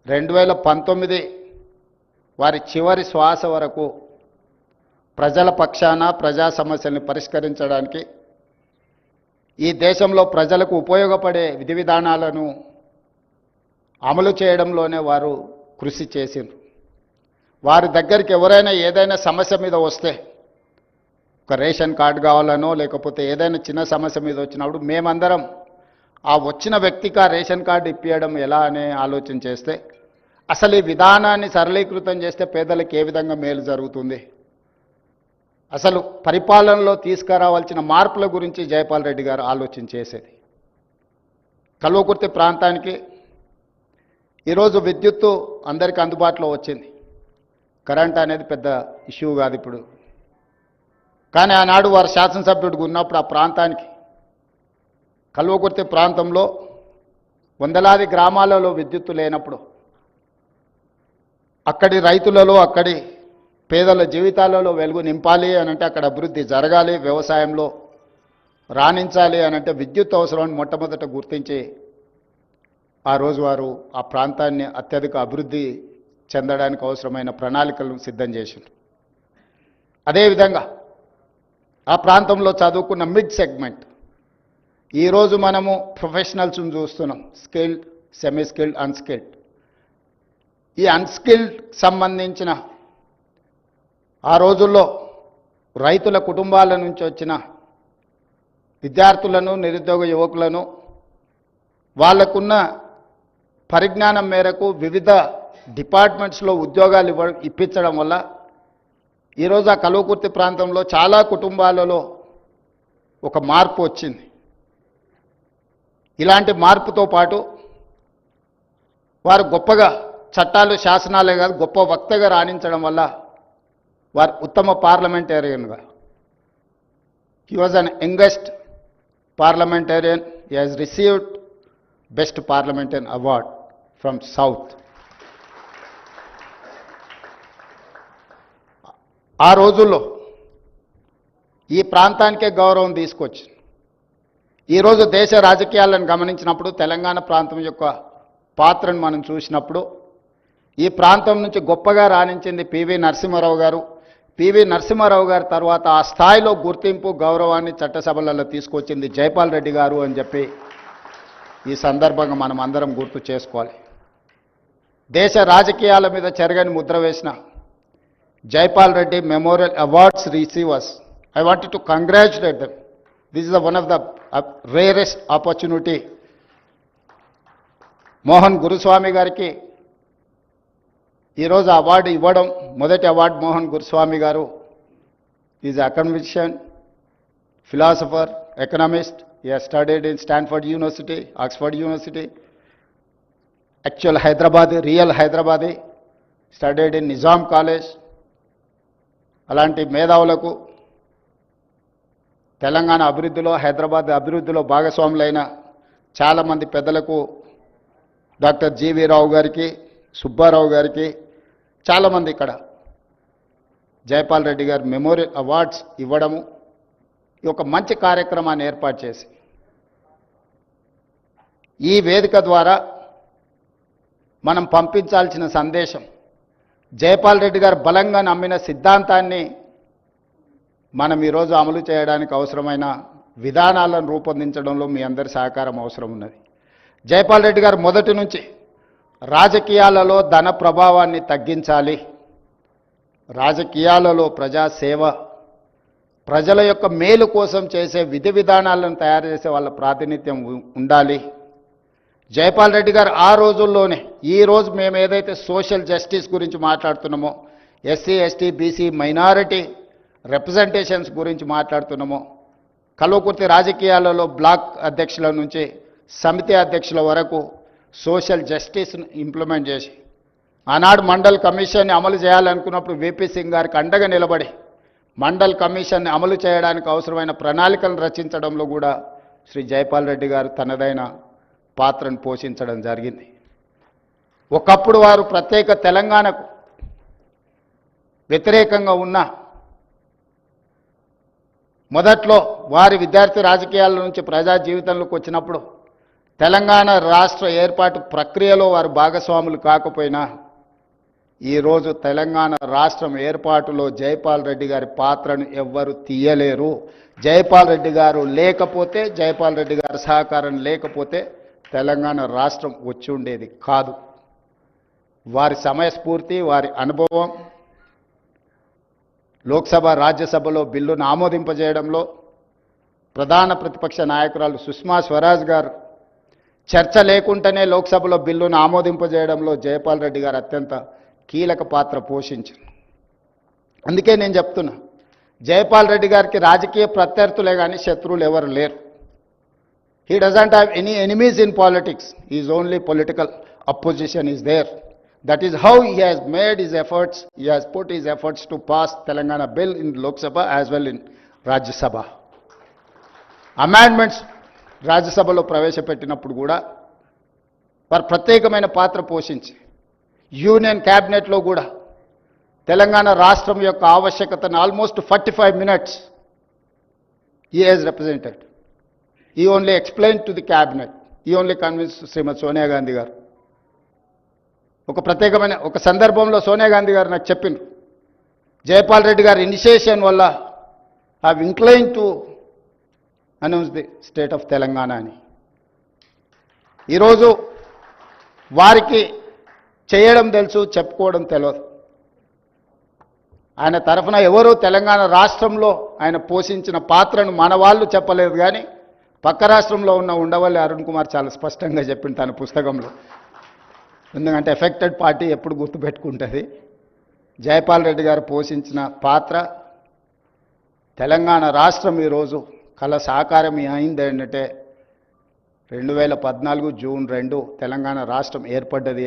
2019 వారి చివరి శ్వాస వరకు ప్రజల పక్షాన ప్రజా సమస్యల్ని పరిష్కరించడానికి ఈ దేశంలో ప్రజలకు ఉపయోగపడే విధి విధానాలను అమలు చేయడంలోనే వారు కృషి చేసిండ్రు. వారి దగ్గరికి ఎవరైనా ఏదైనా సమస్య మీద వస్తే, ఒక రేషన్ కార్డు కావాలనో లేకపోతే ఏదైనా చిన్న సమస్య మీద వచ్చినప్పుడు మేమందరం ఆ వచ్చిన వ్యక్తికి ఆ రేషన్ కార్డు ఇప్పించడం ఎలా అనే ఆలోచన చేస్తే, అసలు ఈ విధానాన్ని సరళీకృతం చేస్తే పేదలకు ఏ విధంగా మేలు జరుగుతుంది, అసలు పరిపాలనలో తీసుకురావాల్సిన మార్పుల గురించి జైపాల్ రెడ్డి గారు ఆలోచన చేసేది. కల్వకుర్తి ప్రాంతానికి ఈరోజు విద్యుత్తు అందరికీ అందుబాటులో వచ్చింది. కరెంట్ అనేది పెద్ద ఇష్యూ కాదు ఇప్పుడు. కానీ ఆనాడు వారు శాసనసభ్యుడిగా ఉన్నప్పుడు ఆ ప్రాంతానికి, కల్వకుర్తి ప్రాంతంలో వందలాది గ్రామాలలో విద్యుత్తు లేనప్పుడు అక్కడి రైతులలో, అక్కడి పేదల జీవితాలలో వెలుగు నింపాలి అనంటే, అక్కడ అభివృద్ధి జరగాలి, వ్యవసాయంలో రాణించాలి అనంటే విద్యుత్ అవసరాన్ని మొట్టమొదట గుర్తించి ఆ రోజు వారు ఆ ప్రాంతాన్ని అత్యధిక అభివృద్ధి చెందడానికి అవసరమైన ప్రణాళికలను సిద్ధం చేసిండ్రు. అదేవిధంగా ఆ ప్రాంతంలో చదువుకున్న మిడ్ సెగ్మెంట్, ఈరోజు మనము ప్రొఫెషనల్స్ని చూస్తున్నాం, స్కిల్డ్, సెమీ స్కిల్డ్, అన్స్కిల్డ్. ఈ అన్స్కిల్డ్ సంబంధించిన ఆ రోజుల్లో రైతుల కుటుంబాల నుంచి వచ్చిన విద్యార్థులను, నిరుద్యోగ యువకులను వాళ్ళకున్న పరిజ్ఞానం మేరకు వివిధ డిపార్ట్మెంట్స్లో ఉద్యోగాలు ఇప్పించడం వల్ల ఈరోజు ఆ కల్వకుర్తి ప్రాంతంలో చాలా కుటుంబాలలో ఒక మార్పు వచ్చింది. ఇలాంటి మార్పుతో పాటు వారు గొప్పగా చట్టాలు, శాసనాలే కాదు, గొప్ప వక్తగా రాణించడం వల్ల వారు ఉత్తమ పార్లమెంటేరియన్గా, he was an youngest parliamentarian, he has received best parliamentarian award from south. ఆ రోజుల్లో ఈ ప్రాంతానికే గౌరవం తీసుకొచ్చి ఈరోజు దేశ రాజకీయాలను గమనించినప్పుడు, తెలంగాణ ప్రాంతం యొక్క పాత్రను మనం చూసినప్పుడు, ఈ ప్రాంతం నుంచి గొప్పగా రాణించింది పివి నరసింహారావు గారు. పివి నరసింహారావు గారి తర్వాత ఆ స్థాయిలో గుర్తింపు, గౌరవాన్ని చట్టసభలలో తీసుకొచ్చింది జైపాల్ రెడ్డి గారు అని చెప్పి ఈ సందర్భంగా మనం అందరం గుర్తు చేసుకోవాలి. దేశ రాజకీయాల మీద చెరగని ముద్ర వేసిన Jaipal Reddy memorial awards receivers, I wanted to congratulate them. This is one of the rarest opportunity. Mohan Guruswamy గారికి ఈరోజు అవార్డు ఇవ్వడం, మొదటి అవార్డు మోహన్ గురుస్వామి గారు is academician, philosopher, economist. He has studied in Stanford University, Oxford University, actual Hyderabadi, real Hyderabadi, studied in Nizam College. అలాంటి మేధావులకు తెలంగాణ అభివృద్ధిలో, హైదరాబాద్ అభివృద్ధిలో భాగస్వాములైన చాలామంది పెద్దలకు, డాక్టర్ జీవీ రావు గారికి, సుబ్బారావు గారికి, చాలామంది ఇక్కడ జైపాల్ రెడ్డి గారు మెమోరియల్ అవార్డ్స్ ఇవ్వడము, ఈ ఒక మంచి కార్యక్రమాన్ని ఏర్పాటు చేసి ఈ వేదిక ద్వారా మనం పంపించాల్సిన సందేశం, జైపాల్ రెడ్డి గారు బలంగా నమ్మిన సిద్ధాంతాన్ని మనం ఈరోజు అమలు చేయడానికి అవసరమైన విధానాలను రూపొందించడంలో మీ అందరి సహకారం అవసరం ఉన్నది. జైపాల్ రెడ్డి గారు మొదటి నుంచి రాజకీయాలలో ధన ప్రభావాన్ని తగ్గించాలి, రాజకీయాలలో ప్రజాసేవ, ప్రజల యొక్క మేలు కోసం చేసే విధి విధానాలను తయారు చేసే వాళ్ళ ప్రాతినిధ్యం ఉండాలి. జైపాల్ రెడ్డి గారు ఆ రోజుల్లోనే, ఈరోజు మేము ఏదైతే సోషల్ జస్టిస్ గురించి మాట్లాడుతున్నామో, SC, ST, BC, minority representations గురించి మాట్లాడుతున్నామో, కల్వకుర్తి రాజకీయాలలో బ్లాక్ అధ్యక్షుల నుంచి సమితి అధ్యక్షుల వరకు సోషల్ జస్టిస్ను ఇంప్లిమెంట్ చేసి, ఆనాడు మండల్ కమిషన్ని అమలు చేయాలనుకున్నప్పుడు విపి సింగ్ గారికి అండగా నిలబడి మండల్ కమిషన్ని అమలు చేయడానికి అవసరమైన ప్రణాళికలను రచించడంలో కూడా శ్రీ జైపాల్ రెడ్డి గారు తనదైన పాత్రను పోషించడం జరిగింది. ఒకప్పుడు వారు ప్రత్యేక తెలంగాణకు వ్యతిరేకంగా ఉన్న మొదట్లో వారి విద్యార్థి రాజకీయాల నుంచి ప్రజా జీవితంలోకి వచ్చినప్పుడు తెలంగాణ రాష్ట్ర ఏర్పాటు ప్రక్రియలో వారు భాగస్వాములు కాకపోయినా ఈరోజు తెలంగాణ రాష్ట్రం ఏర్పాటులో జైపాల్ రెడ్డి గారి పాత్రను ఎవ్వరు తీయలేరు. జైపాల్ రెడ్డి గారు లేకపోతే, జైపాల్ రెడ్డి గారి సహకారం లేకపోతే తెలంగాణ రాష్ట్రం వచ్చి ఉండేది కాదు. వారి సమయస్ఫూర్తి, వారి అనుభవం, లోక్సభ రాజ్యసభలో బిల్లును ఆమోదింపజేయడంలో ప్రధాన ప్రతిపక్ష నాయకురాలు సుష్మా స్వరాజ్ గారు చర్చ లేకుండానే లోక్సభలో బిల్లును ఆమోదింపజేయడంలో జైపాల్ రెడ్డి గారు అత్యంత కీలక పాత్ర పోషించారు. అందుకే నేను చెప్తున్నా, జైపాల్ రెడ్డి గారికి రాజకీయ ప్రత్యర్థులే కానీ శత్రువులు ఎవరు లేరు. He doesn't have any enemies in politics. Is only political opposition is there. That is how he has made his efforts, he has put his efforts to pass Telangana bill in Lok Sabha as well in Rajya Sabha. Amendments రాజ్యసభలో ప్రవేశపెట్టినప్పుడు కూడా వారు ప్రత్యేకమైన పాత్ర పోషించి union క్యాబినెట్లో కూడా తెలంగాణ రాష్ట్రం యొక్క ఆవశ్యకతను almost 45 minutes he has represented. He only explained to the cabinet. He only convinced శ్రీమతి సోనియా గాంధీ గారు. ఒక సందర్భంలో సోనియా గాంధీ గారు నాకు చెప్పిండ్రు, జైపాల్ రెడ్డి గారి ఇనిషియేషన్ వల్ల have incline to announce the state of Telangana అని. ఈరోజు వారికి చేయడం తెలుసు, చెప్పుకోవడం తెలియదు. ఆయన తరఫున ఎవరూ తెలంగాణ రాష్ట్రంలో ఆయన పోషించిన పాత్రను మన వాళ్ళు చెప్పలేదు, కానీ పక్క రాష్ట్రంలో ఉన్న ఉండవల్లి అరుణ్ కుమార్ చాలా స్పష్టంగా చెప్పింది తన పుస్తకంలో. ఎందుకంటే ఎఫెక్టెడ్ పార్టీ ఎప్పుడు గుర్తుపెట్టుకుంటుంది. జైపాల్ రెడ్డి గారు పోషించిన పాత్ర, తెలంగాణ రాష్ట్రం ఈరోజు కళ సాకారం అయింది ఏంటంటే 2014 జూన్ 2 తెలంగాణ రాష్ట్రం ఏర్పడ్డది.